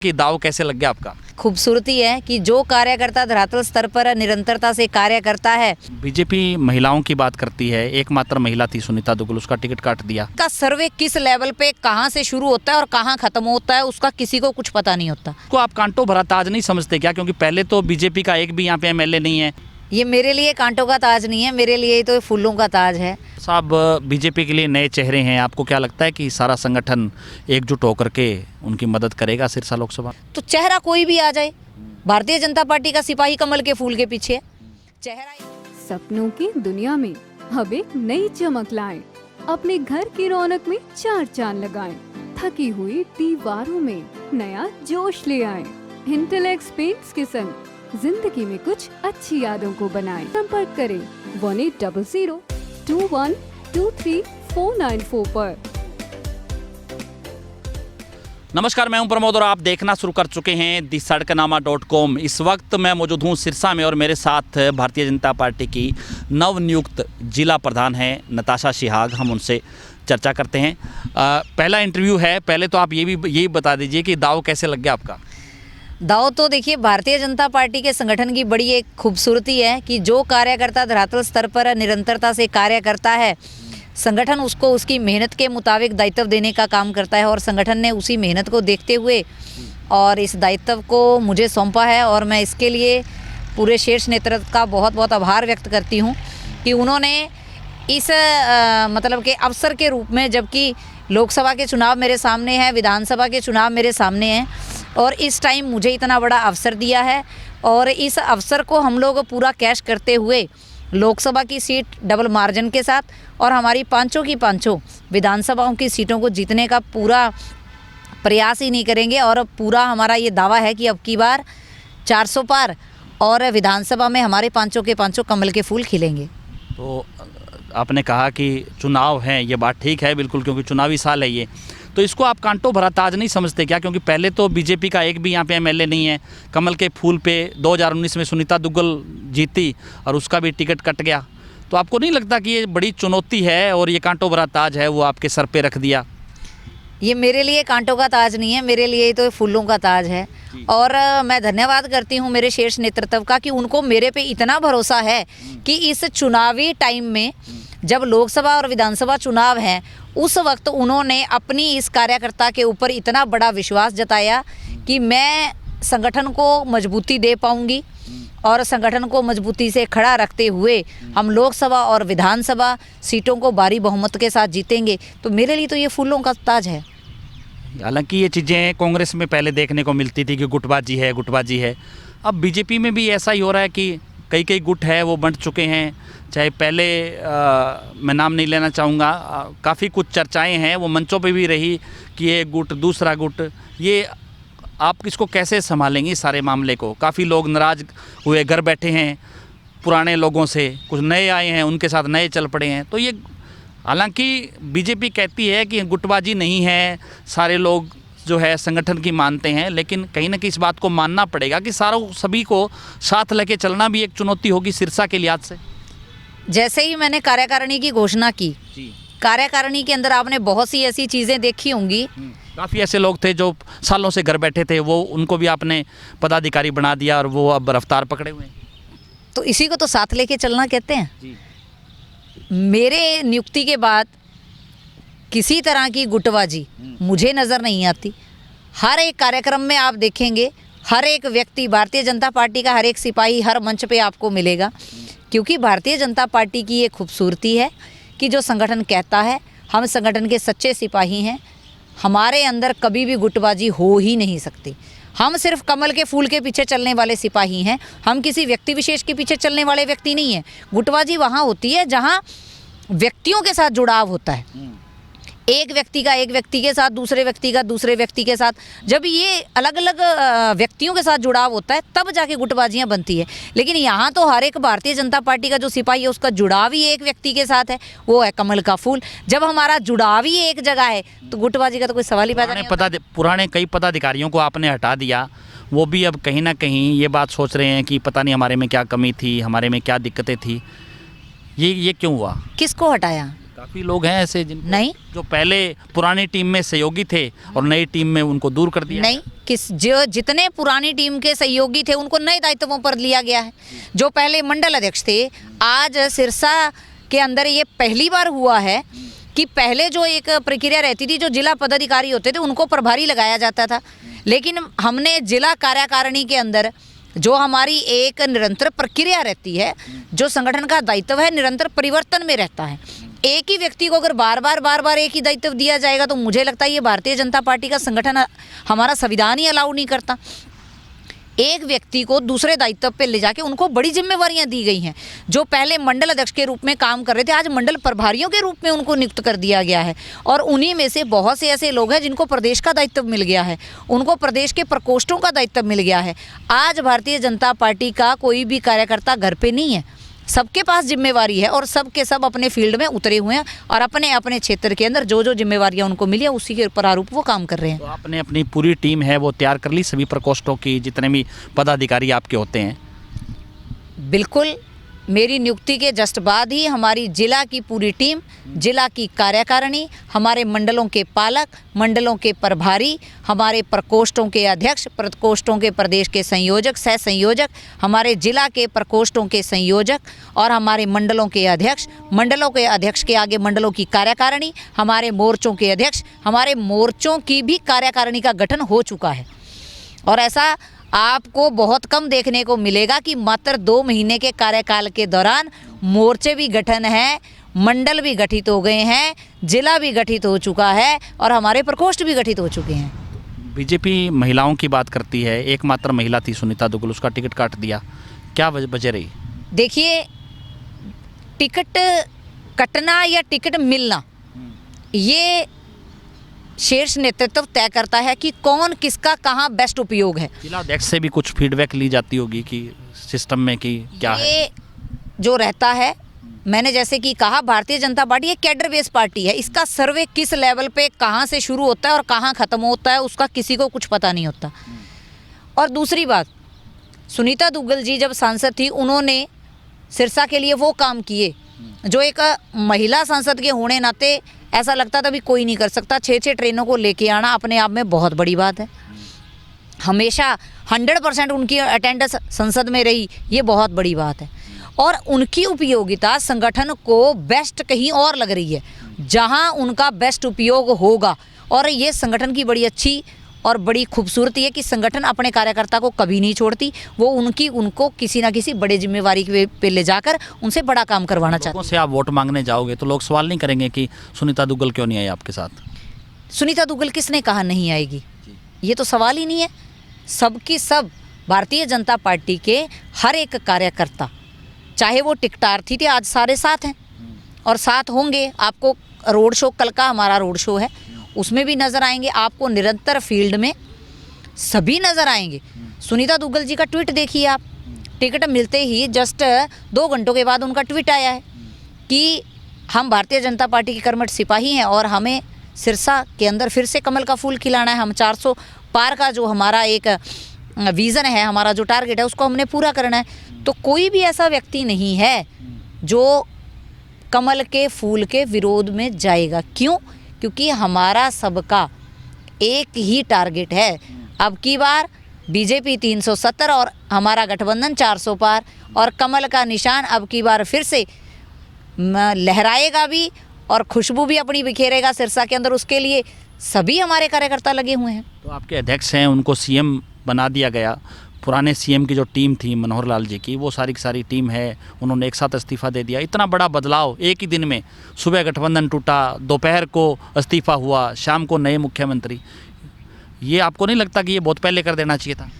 कि दाव कैसे लग गया आपका? खूबसूरती है कि जो कार्यकर्ता धरातल स्तर पर निरंतरता से कार्य करता है। बीजेपी महिलाओं की बात करती है, एकमात्र महिला थी सुनीता दुग्गल, उसका टिकट काट दिया। का सर्वे किस लेवल पे कहां से शुरू होता है और कहां खत्म होता है उसका किसी को कुछ पता नहीं होता। को आप कांटो भरा ताज नहीं समझते क्या? क्योंकि पहले तो बीजेपी का एक भी यहाँ पे एमएलए नहीं है। ये मेरे लिए कांटों का ताज नहीं है, मेरे लिए तो फूलों का ताज है। साहब, बीजेपी के लिए नए चेहरे हैं, आपको क्या लगता है कि सारा संगठन एकजुट होकर के उनकी मदद करेगा सिरसा लोकसभा? तो चेहरा कोई भी आ जाए, भारतीय जनता पार्टी का सिपाही कमल के फूल के पीछे है। चेहरा सपनों की दुनिया में अब एक नई चमक लाएं, अपने घर की रौनक में चार चांद लगाएं, थकी हुई दीवारों में नया जोश ले आएं। इंटेलेक्स पेंट्स के संग जिंदगी में कुछ अच्छी यादों को बनाएं। संपर्क करें 180021239494 पर। नमस्कार, मैं हूं प्रमोद और आप देखना शुरू कर चुके हैं दी-सड़कनामा.com। इस वक्त मैं मौजूद हूं सिरसा में और मेरे साथ भारतीय जनता पार्टी की नवनियुक्त जिला प्रधान हैं नताशा सिहाग। हम उनसे चर्चा करते हैं। पहला इंटरव्यू है, पहले तो आप यही बता दीजिए कि दाव कैसे लग गया आपका? दाव तो देखिए, भारतीय जनता पार्टी के संगठन की बड़ी एक खूबसूरती है कि जो कार्यकर्ता धरातल स्तर पर निरंतरता से कार्य करता है, संगठन उसको उसकी मेहनत के मुताबिक दायित्व देने का काम करता है और संगठन ने उसी मेहनत को देखते हुए और इस दायित्व को मुझे सौंपा है और मैं इसके लिए पूरे शीर्ष नेतृत्व का बहुत बहुत आभार व्यक्त करती हूँ कि उन्होंने इस मतलब के अवसर के रूप में, जबकि लोकसभा के चुनाव मेरे सामने हैं, विधानसभा के चुनाव मेरे सामने हैं और इस टाइम मुझे इतना बड़ा अवसर दिया है और इस अवसर को हम लोग पूरा कैश करते हुए लोकसभा की सीट डबल मार्जिन के साथ और हमारी पांचों की पांचों विधानसभाओं की सीटों को जीतने का पूरा प्रयास ही नहीं करेंगे और पूरा हमारा ये दावा है कि अब की बार 400 पार और विधानसभा में हमारे पांचों के पांचों कमल के फूल खिलेंगे। तो आपने कहा कि चुनाव हैं, ये बात ठीक है बिल्कुल, क्योंकि चुनावी साल है ये, तो इसको आप कांटो भरा ताज नहीं समझते क्या? क्योंकि पहले तो बीजेपी का एक भी यहाँ पे एमएलए नहीं है। कमल के फूल पे 2019 में सुनीता दुग्गल जीती और उसका भी टिकट कट गया। तो आपको नहीं लगता कि ये बड़ी चुनौती है और ये कांटो भरा ताज है वो आपके सर पे रख दिया? ये मेरे लिए कांटों का ताज नहीं है, मेरे लिए तो फूलों का ताज है और मैं धन्यवाद करती हूँ मेरे शीर्ष नेतृत्व का कि उनको मेरे पे इतना भरोसा है कि इस चुनावी टाइम में जब लोकसभा और विधानसभा चुनाव हैं उस वक्त उन्होंने अपनी इस कार्यकर्ता के ऊपर इतना बड़ा विश्वास जताया कि मैं संगठन को मजबूती दे पाऊंगी और संगठन को मजबूती से खड़ा रखते हुए हम लोकसभा और विधानसभा सीटों को भारी बहुमत के साथ जीतेंगे। तो मेरे लिए तो ये फूलों का ताज है। हालांकि ये चीज़ें कांग्रेस में पहले देखने को मिलती थी कि गुटबाजी है। अब बीजेपी में भी ऐसा ही हो रहा है कि कई गुट है वो बंट चुके हैं। चाहे पहले मैं नाम नहीं लेना चाहूँगा, काफ़ी कुछ चर्चाएं हैं वो मंचों पे भी रही कि ये गुट दूसरा गुट, ये आप किसको कैसे संभालेंगे इस सारे मामले को? काफ़ी लोग नाराज़ हुए, घर बैठे हैं पुराने लोगों से, कुछ नए आए हैं उनके साथ नए चल पड़े हैं। तो ये हालांकि बीजेपी कहती है कि गुटबाजी नहीं है, सारे लोग जो है संगठन की मानते हैं, लेकिन कहीं ना कहीं इस बात को मानना पड़ेगा कि सभी को साथ लेके चलना भी एक चुनौती होगी सिरसा के लिहाज से। जैसे ही मैंने कार्यकारिणी की घोषणा की, कार्यकारिणी के अंदर आपने बहुत सी ऐसी चीज़ें देखी होंगी। काफ़ी ऐसे लोग थे जो सालों से घर बैठे थे, वो उनको भी आपने पदाधिकारी बना दिया और वो अब रफ्तार पकड़े हुए हैं। तो इसी को तो साथ लेके चलना कहते हैं। मेरे नियुक्ति के बाद किसी तरह की गुटबाजी मुझे नज़र नहीं आती। हर एक कार्यक्रम में आप देखेंगे हर एक व्यक्ति, भारतीय जनता पार्टी का हर एक सिपाही हर मंच पे आपको मिलेगा, क्योंकि भारतीय जनता पार्टी की ये खूबसूरती है कि जो संगठन कहता है, हम संगठन के सच्चे सिपाही हैं। हमारे अंदर कभी भी गुटबाजी हो ही नहीं सकती। हम सिर्फ कमल के फूल के पीछे चलने वाले सिपाही हैं, हम किसी व्यक्ति विशेष के पीछे चलने वाले व्यक्ति नहीं हैं। गुटबाजी वहाँ होती है जहाँ व्यक्तियों के साथ जुड़ाव होता है, एक व्यक्ति का एक व्यक्ति के साथ, दूसरे व्यक्ति का दूसरे व्यक्ति के साथ। जब ये अलग अलग व्यक्तियों के साथ जुड़ाव होता है तब जाके गुटबाजियाँ बनती है। लेकिन यहाँ तो हर एक भारतीय जनता पार्टी का जो सिपाही है उसका जुड़ाव ही एक व्यक्ति के साथ है, वो है कमल का फूल। जब हमारा जुड़ाव ही एक जगह है तो गुटबाजी का तो कोई सवाल ही पैदा नहीं होता। पुराने कई पदाधिकारियों को आपने हटा दिया, वो भी अब कहीं ना कहीं ये बात सोच रहे हैं कि पता नहीं हमारे में क्या कमी थी, हमारे में क्या दिक्कतें थी। ये क्यों हुआ? किसको हटाया? काफ़ी लोग हैं ऐसे जिन नहीं, जो पहले पुरानी टीम में सहयोगी थे और नई टीम में उनको दूर कर दिया। नहीं, जो जितने पुरानी टीम के सहयोगी थे उनको नए दायित्वों पर लिया गया है। जो पहले मंडल अध्यक्ष थे, आज सिरसा के अंदर ये पहली बार हुआ है कि पहले जो एक प्रक्रिया रहती थी, जो जिला पदाधिकारी होते थे उनको प्रभारी लगाया जाता था, लेकिन हमने जिला कार्यकारिणी के अंदर जो हमारी एक निरंतर प्रक्रिया रहती है, जो संगठन का दायित्व है निरंतर परिवर्तन में रहता है। एक ही व्यक्ति को अगर बार बार एक ही दायित्व दिया जाएगा तो मुझे लगता है ये भारतीय जनता पार्टी का संगठन, हमारा संविधान ही अलाउ नहीं करता। एक व्यक्ति को दूसरे दायित्व पे ले जाके उनको बड़ी जिम्मेवारियां दी गई हैं। जो पहले मंडल अध्यक्ष के रूप में काम कर रहे थे, आज मंडल प्रभारियों के रूप में उनको नियुक्त कर दिया गया है। और उन्हीं में से बहुत से ऐसे लोग हैं जिनको प्रदेश का दायित्व मिल गया है, उनको प्रदेश के प्रकोष्ठों का दायित्व मिल गया है। आज भारतीय जनता पार्टी का कोई भी कार्यकर्ता घर पे नहीं है, सबके पास जिम्मेवारी है और सब के सब अपने फील्ड में उतरे हुए हैं और अपने अपने क्षेत्र के अंदर जो जो जिम्मेवारियां उनको मिली है उसी के प्रारूप वो काम कर रहे हैं। तो आपने अपनी पूरी टीम है वो तैयार कर ली, सभी प्रकोष्ठों की जितने भी पदाधिकारी आपके होते हैं? बिल्कुल, मेरी नियुक्ति के जस्ट बाद ही हमारी जिला की पूरी टीम, जिला की कार्यकारिणी, हमारे मंडलों के पालक, मंडलों के प्रभारी, हमारे प्रकोष्ठों के अध्यक्ष, प्रकोष्ठों के प्रदेश के संयोजक, सह संयोजक, हमारे जिला के प्रकोष्ठों के संयोजक और हमारे मंडलों के अध्यक्ष, मंडलों के अध्यक्ष के आगे मंडलों की कार्यकारिणी, हमारे मोर्चों के अध्यक्ष, हमारे मोर्चों की भी कार्यकारिणी का गठन हो चुका है। और ऐसा आपको बहुत कम देखने को मिलेगा कि मात्र 2 महीने के कार्यकाल के दौरान मोर्चे भी गठन है, मंडल भी गठित हो गए हैं, जिला भी गठित हो चुका है और हमारे प्रकोष्ठ भी गठित हो चुके हैं। बीजेपी महिलाओं की बात करती है, एकमात्र महिला थी सुनीता दुग्गल, उसका टिकट काट दिया, क्या वजह रही? देखिए, टिकट कटना या टिकट मिलना ये शीर्ष नेतृत्व तय करता है कि कौन किसका कहाँ बेस्ट उपयोग है। जिला अध्यक्ष से भी कुछ फीडबैक ली जाती होगी कि सिस्टम में कि क्या है? ये जो रहता है, मैंने जैसे कि कहा, भारतीय जनता पार्टी एक कैडर बेस पार्टी है। इसका सर्वे किस लेवल पे कहाँ से शुरू होता है और कहाँ ख़त्म होता है उसका किसी को कुछ पता नहीं होता। और दूसरी बात, सुनीता दुग्गल जी जब सांसद थी उन्होंने सिरसा के लिए वो काम किए जो एक महिला सांसद के होने नाते ऐसा लगता था भी कोई नहीं कर सकता। 6 ट्रेनों को लेके आना अपने आप में बहुत बड़ी बात है। हमेशा 100% उनकी अटेंडेंस संसद में रही, ये बहुत बड़ी बात है। और उनकी उपयोगिता संगठन को बेस्ट कहीं और लग रही है जहां उनका बेस्ट उपयोग होगा। और ये संगठन की बड़ी अच्छी और बड़ी खूबसूरती है कि संगठन अपने कार्यकर्ता को कभी नहीं छोड़ती। वो उनको किसी ना किसी बड़े जिम्मेवारी पे ले जाकर उनसे बड़ा काम करवाना चाहते हैं। लोगों से आप वोट मांगने जाओगे तो लोग सवाल नहीं करेंगे कि सुनीता दुग्गल क्यों नहीं आई आपके साथ? सुनीता दुग्गल किसने कहा नहीं आएगी? ये तो सवाल ही नहीं है। सबकी सब भारतीय जनता पार्टी के हर एक कार्यकर्ता, चाहे वो टिकटार्थी थे, आज सारे साथ हैं और साथ होंगे। आपको रोड शो, कल का हमारा रोड शो है, उसमें भी नज़र आएंगे। आपको निरंतर फील्ड में सभी नज़र आएंगे। सुनीता दुग्गल जी का ट्वीट देखिए आप, टिकट मिलते ही जस्ट 2 घंटों के बाद उनका ट्वीट आया है कि हम भारतीय जनता पार्टी के कर्मठ सिपाही हैं और हमें सिरसा के अंदर फिर से कमल का फूल खिलाना है। हम 400 पार का जो हमारा एक विज़न है, हमारा जो टारगेट है, उसको हमने पूरा करना है। तो कोई भी ऐसा व्यक्ति नहीं है जो कमल के फूल के विरोध में जाएगा। क्यों? क्योंकि हमारा सबका एक ही टारगेट है। अब की बार बीजेपी 370 और हमारा गठबंधन 400 पार, और कमल का निशान अब की बार फिर से लहराएगा भी और खुशबू भी अपनी बिखेरेगा सिरसा के अंदर। उसके लिए सभी हमारे कार्यकर्ता लगे हुए हैं। तो आपके अध्यक्ष हैं, उनको सीएम बना दिया गया। पुराने सीएम की जो टीम थी मनोहर लाल जी की, वो सारी की सारी टीम है, उन्होंने एक साथ इस्तीफा दे दिया। इतना बड़ा बदलाव एक ही दिन में, सुबह गठबंधन टूटा, दोपहर को इस्तीफा हुआ, शाम को नए मुख्यमंत्री। ये आपको नहीं लगता कि ये बहुत पहले कर देना चाहिए था?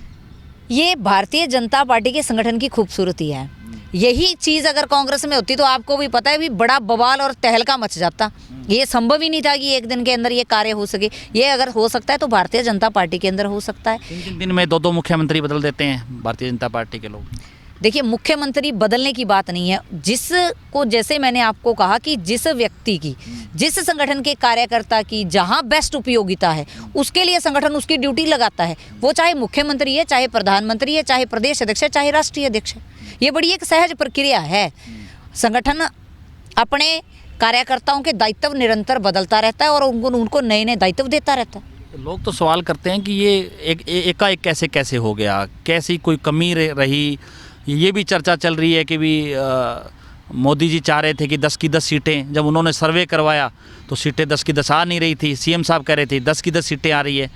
ये भारतीय जनता पार्टी के संगठन की खूबसूरती है। यही चीज़ अगर कांग्रेस में होती तो आपको भी पता है भी बड़ा बवाल और तहलका मच जाता। ये संभव ही नहीं था कि एक दिन के अंदर ये कार्य हो सके। ये अगर हो सकता है तो भारतीय जनता पार्टी के अंदर हो सकता है। 3 दिन में 2-2 मुख्यमंत्री बदल देते हैं भारतीय जनता पार्टी के लोग। देखिए, मुख्यमंत्री बदलने की बात नहीं है। जिसको, जैसे मैंने आपको कहा कि जिस व्यक्ति की, जिस संगठन के कार्यकर्ता की जहां बेस्ट उपयोगिता है, उसके लिए संगठन उसकी ड्यूटी लगाता है। वो चाहे मुख्यमंत्री है, चाहे प्रधानमंत्री है, चाहे प्रदेश अध्यक्ष है, चाहे राष्ट्रीय अध्यक्ष है। ये बड़ी एक सहज प्रक्रिया है। संगठन अपने कार्यकर्ताओं के दायित्व निरंतर बदलता रहता है और उनको नए नए दायित्व देता रहता है। लोग तो सवाल करते हैं कि ये एकाएक कैसे हो गया, कैसी कोई कमी रही। ये भी चर्चा चल रही है कि भी मोदी जी चाह रहे थे कि 10 की 10 सीटें, जब उन्होंने सर्वे करवाया तो सीटें 10 की 10 आ नहीं रही थी। सीएम साहब कह रहे थे 10 की 10 सीटें आ रही है,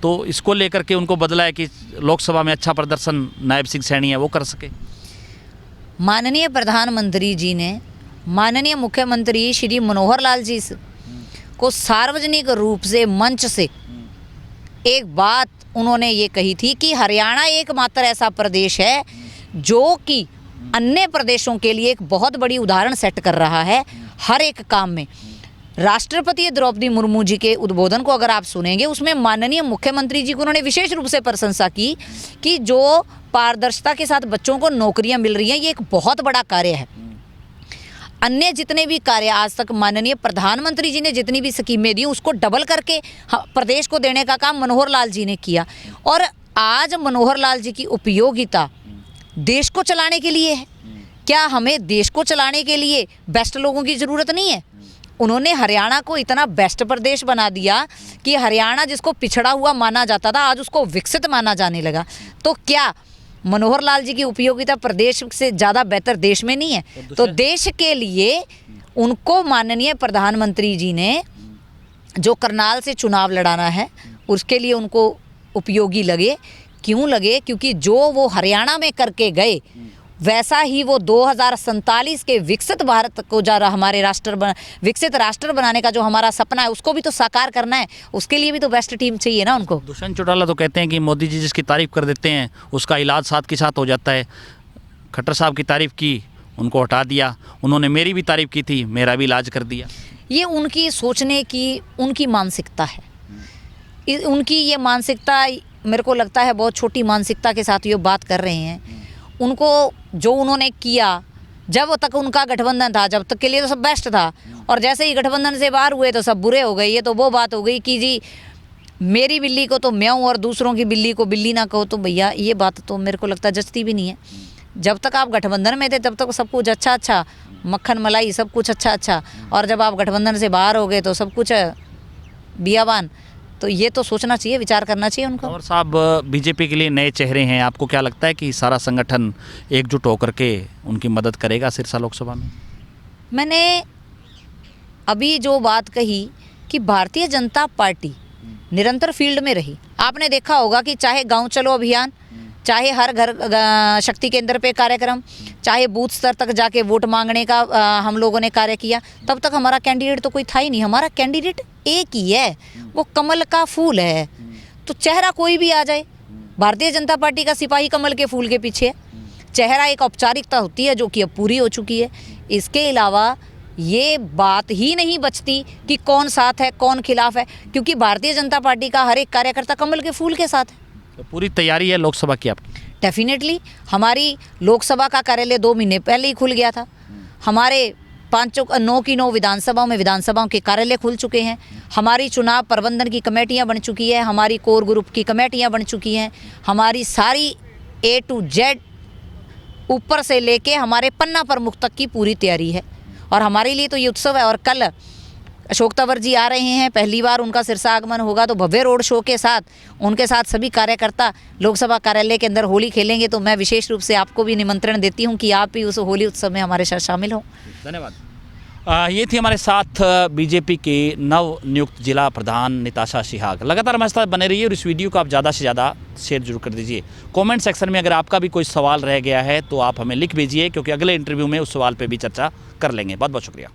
तो इसको लेकर के उनको बदला है कि लोकसभा में अच्छा प्रदर्शन नायब सिंह सैनी है वो कर सके। माननीय प्रधानमंत्री जी ने माननीय मुख्यमंत्री श्री मनोहर लाल जी को सार्वजनिक रूप से मंच से एक बात उन्होंने ये कही थी कि हरियाणा एकमात्र ऐसा प्रदेश है जो कि अन्य प्रदेशों के लिए एक बहुत बड़ी उदाहरण सेट कर रहा है हर एक काम में। राष्ट्रपति द्रौपदी मुर्मू जी के उद्बोधन को अगर आप सुनेंगे, उसमें माननीय मुख्यमंत्री जी को उन्होंने विशेष रूप से प्रशंसा की कि जो पारदर्शिता के साथ बच्चों को नौकरियां मिल रही हैं, ये एक बहुत बड़ा कार्य है। अन्य जितने भी कार्य आज तक माननीय प्रधानमंत्री जी ने जितनी भी स्कीमें दी उसको डबल करके प्रदेश को देने का काम मनोहर लाल जी ने किया। और आज मनोहर लाल जी की उपयोगिता देश को चलाने के लिए है। क्या हमें देश को चलाने के लिए बेस्ट लोगों की ज़रूरत नहीं है? उन्होंने हरियाणा को इतना बेस्ट प्रदेश बना दिया कि हरियाणा जिसको पिछड़ा हुआ माना जाता था आज उसको विकसित माना जाने लगा। तो क्या मनोहर लाल जी की उपयोगिता प्रदेश से ज़्यादा बेहतर देश में नहीं है? तो देश के लिए उनको माननीय प्रधानमंत्री जी ने जो करनाल से चुनाव लड़ाना है उसके लिए उनको उपयोगी लगे। क्यों लगे? क्योंकि जो वो हरियाणा में करके गए वैसा ही वो 2047 के विकसित भारत को हमारे विकसित राष्ट्र बनाने का जो हमारा सपना है उसको भी तो साकार करना है। उसके लिए भी तो बेस्ट टीम चाहिए ना उनको। दुष्यंत चौटाला तो कहते हैं कि मोदी जी जिसकी तारीफ कर देते हैं उसका इलाज साथ के साथ हो जाता है। खट्टर साहब की तारीफ की, उनको हटा दिया। उन्होंने मेरी भी तारीफ की थी, मेरा भी इलाज कर दिया। ये उनकी सोचने की उनकी मानसिकता है। उनकी ये मानसिकता मेरे को लगता है बहुत छोटी मानसिकता के साथ ये बात कर रहे हैं। उनको जो उन्होंने किया जब तक उनका गठबंधन था जब तक के लिए तो सब बेस्ट था, और जैसे ही गठबंधन से बाहर हुए तो सब बुरे हो गए। ये तो वो बात हो गई कि जी मेरी बिल्ली को तो म्याऊं और दूसरों की बिल्ली को बिल्ली ना कहो। तो भैया ये बात तो मेरे को लगता है जचती भी नहीं है। जब तक आप गठबंधन में थे तब तक सब कुछ अच्छा अच्छा, मक्खन मलाई सब कुछ अच्छा अच्छा, और जब आप गठबंधन से बाहर हो गए तो सब कुछ बियाबान। तो ये तो सोचना चाहिए, विचार करना चाहिए उनको। और साहब बीजेपी के लिए नए चेहरे हैं, आपको क्या लगता है कि सारा संगठन एकजुट होकर के उनकी मदद करेगा सिरसा लोकसभा में? मैंने अभी जो बात कही कि भारतीय जनता पार्टी निरंतर फील्ड में रही। आपने देखा होगा कि चाहे गांव चलो अभियान, चाहे हर घर शक्ति केंद्र पे कार्यक्रम, चाहे बूथ स्तर तक जाके वोट मांगने का हम लोगों ने कार्य किया, तब तक हमारा कैंडिडेट तो कोई था ही नहीं। हमारा कैंडिडेट एक ही है, वो कमल का फूल है। तो चेहरा कोई भी आ जाए, भारतीय जनता पार्टी का सिपाही कमल के फूल के पीछे है। चेहरा एक औपचारिकता होती है जो कि अब पूरी हो चुकी है। इसके अलावा ये बात ही नहीं बचती कि कौन साथ है कौन खिलाफ है, क्योंकि भारतीय जनता पार्टी का हर एक कार्यकर्ता कमल के फूल के साथ है। तो पूरी तैयारी है लोकसभा की आपकी? डेफिनेटली हमारी लोकसभा का कार्यालय 2 महीने पहले ही खुल गया था। हमारे 9 की 9 विधानसभाओं के कार्यालय खुल चुके हैं। हमारी चुनाव प्रबंधन की कमेटियां बन चुकी है, हमारी कोर ग्रुप की कमेटियां बन चुकी हैं। हमारी सारी A to Z ऊपर से लेके हमारे पन्ना प्रमुख तक की पूरी तैयारी है। और हमारे लिए तो ये उत्सव है। और कल अशोक तंवर जी आ रहे हैं, पहली बार उनका सिरसा आगमन होगा, तो भव्य रोड शो के साथ उनके साथ सभी कार्यकर्ता लोकसभा कार्यालय के अंदर होली खेलेंगे। तो मैं विशेष रूप से आपको भी निमंत्रण देती हूं कि आप भी उस होली उत्सव में हमारे साथ शामिल हों। धन्यवाद। ये थी हमारे साथ बीजेपी के नव नियुक्त जिला प्रधान निताशा सिहाग। लगातार हमारे साथ बने रहिए और इस वीडियो को आप ज़्यादा से ज़्यादा शेयर जरूर कर दीजिए। कमेंट सेक्शन में अगर आपका भी कोई सवाल रह गया है तो आप हमें लिख भेजिए, क्योंकि अगले इंटरव्यू में उस सवाल पे भी चर्चा कर लेंगे। बहुत बहुत शुक्रिया।